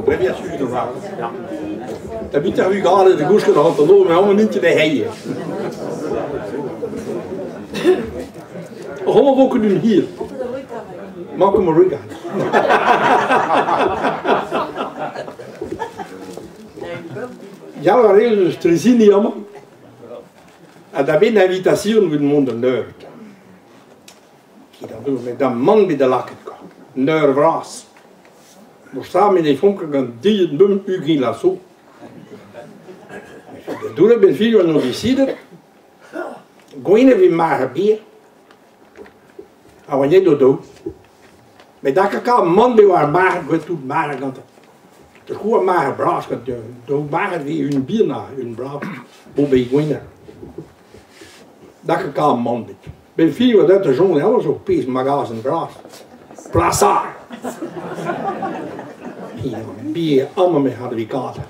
Dat weet je ervan. Ja. Dat weet je gerade de goeske hand te lopen, maar allemaal niet de heien. Allemaal wokken doen hier. Maak hem maar rug aan. Ja, maar dus er zien niet allemaal. En dat ben een invitatie voor de monde nerd. Met dat man bij de lakken kwam. Nervraas. We staan met die vonken gaan die het bum u geen lasso. De doelen ben veel nog die zieden. Goeien we maar bier. En wanneer dat doet. Met dat kan een man bij waar maar gaat doen maar gaan. De goede maar braas gaat doen. Doe maar wie hun bier na hun braas. Hoe bij goeien. Dat kan een man bij. Ben veel wat uit de zon helemaal zo pees magazen braas. Plassar. Hier bier allemaal met advocaten.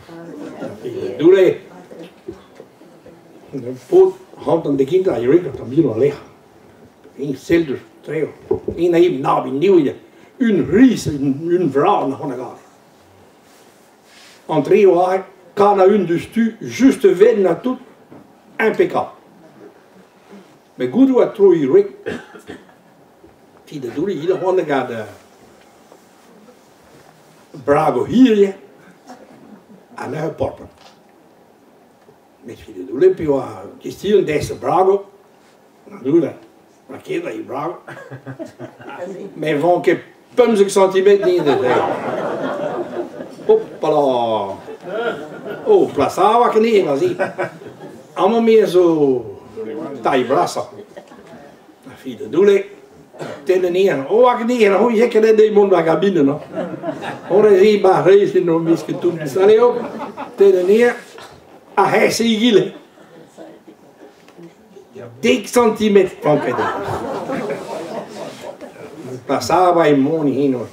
Doe je. De poot hand aan de kinderen, je weet dat bier nog liggen. Eén zelder, twee. Eén even na bij nieuwe. Een ries, een vrouw nog gaan. En 3 jaar kan hun dus tu juste wen naartoe. Impeccable. Maar goed wat trooi je weet. Die dat doe je hier gewoon gaat de Brago hier en nu poppen. Met wie de Olympia, je stiert deze Brago, dan doe je dat. Maar ken dat je Brago? Maar van keer 50 centimeter niet in de tijd. Hoppala. Oh, plaza wat niet was zie. Allemaal meer zo taai brassa. Wie de doe je? Ten neer, oh ik neer, hoe je kan in de mond gaan binnen nog. Hoor je die maar reizen nog misschien toen. Stel je op, ten neer, ah hij zie gillen. 10 centimeter van kade. Passava in moni heen, nou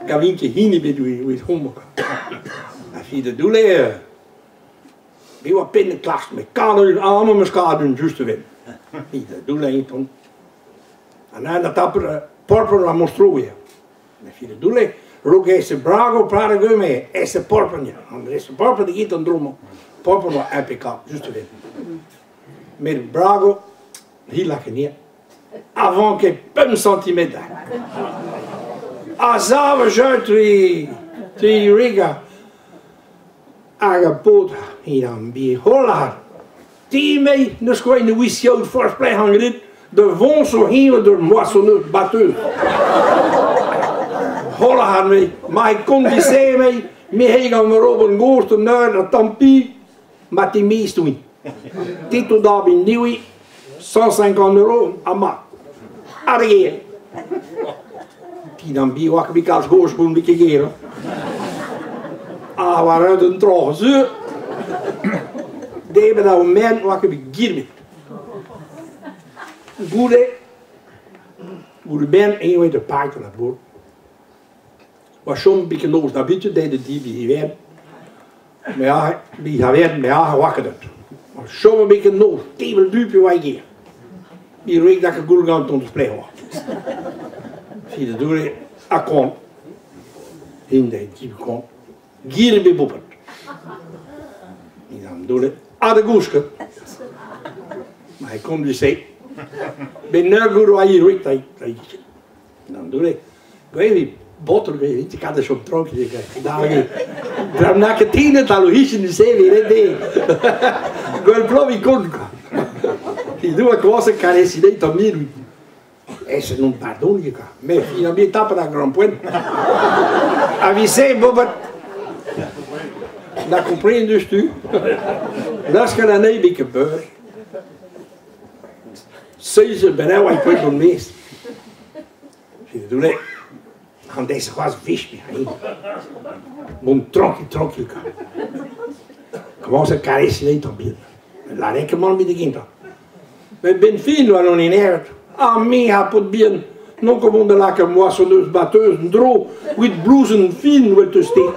gavinke heen bij hoe het homo. Als je de doele, wie wat pinnen klast met kader allemaal met kader juist te winnen. Wie de doele in toen. En dan dat porpen la mostrooien. En als je de doele, rook hij ze brago praten we mee, hij ze porpen ja. En is de porpen die giet dan dromen. Porpen la MPK juist te winnen. Met brago, hier lag je neer. Avant que 1 centimeter. Azave uit twee riga. Agapot, hier aan bij Holland. Die mee, dus gewoon in de whisky uit voorspleeg hangen dit. De won zo heen door moissonneur batteur. Holland mee, maar ik kon die zee mee. Mee gaan we op een goorte naar de tampie. Maar die meest doen. Titel daar bij Nieuwie. 150 euro aan maand. Arrière. Die dan bij wat ik als goorspoen een beetje geren. Ah, waaruit een trage zeur. Die hebben dat een man wat ik geren. Goede ben en je weet de paard van het woord. Was zo'n een beetje los naar binnen, deden die werden. Maar ja, die gaan werden, maar ja, gewakkerd. Was zo'n een beetje los, die wil duipje wat je. Die weet dat ik goed gaan te spreken. Zie je dat doen? Ik kon. In de die kon. Gieren bij boppen. Die dan doen het. Aan de goeske. Maar hij kon dus zeggen. Ben nu goed wat je weet. Dan doe ik. Weet je, botter weet je. Ik had er zo'n tronkje. Dan na ik 10 al is in de zee weer. Ik wil plooi kon. Die doe ik was een caresse niet om meer doen. Esse non pardon je kan. Maar je hebt tappen naar Grand Point. En wie zei Bobbert? Dat comprende dus tu. Dat is geen beetje gebeuren. Zij ze bijna wat ik weet van meest. Zie je, doe dat. Gaan deze was vis mee. Mon tronkje kan. Gewoon zijn caresse niet om meer. Laat ik hem maar met de kinderen. We zijn veel waar nog niet uit. Ah, mega pot bien. Non comme de laken moissonneuse batteuse, dro, with blouses fines, wil te steken.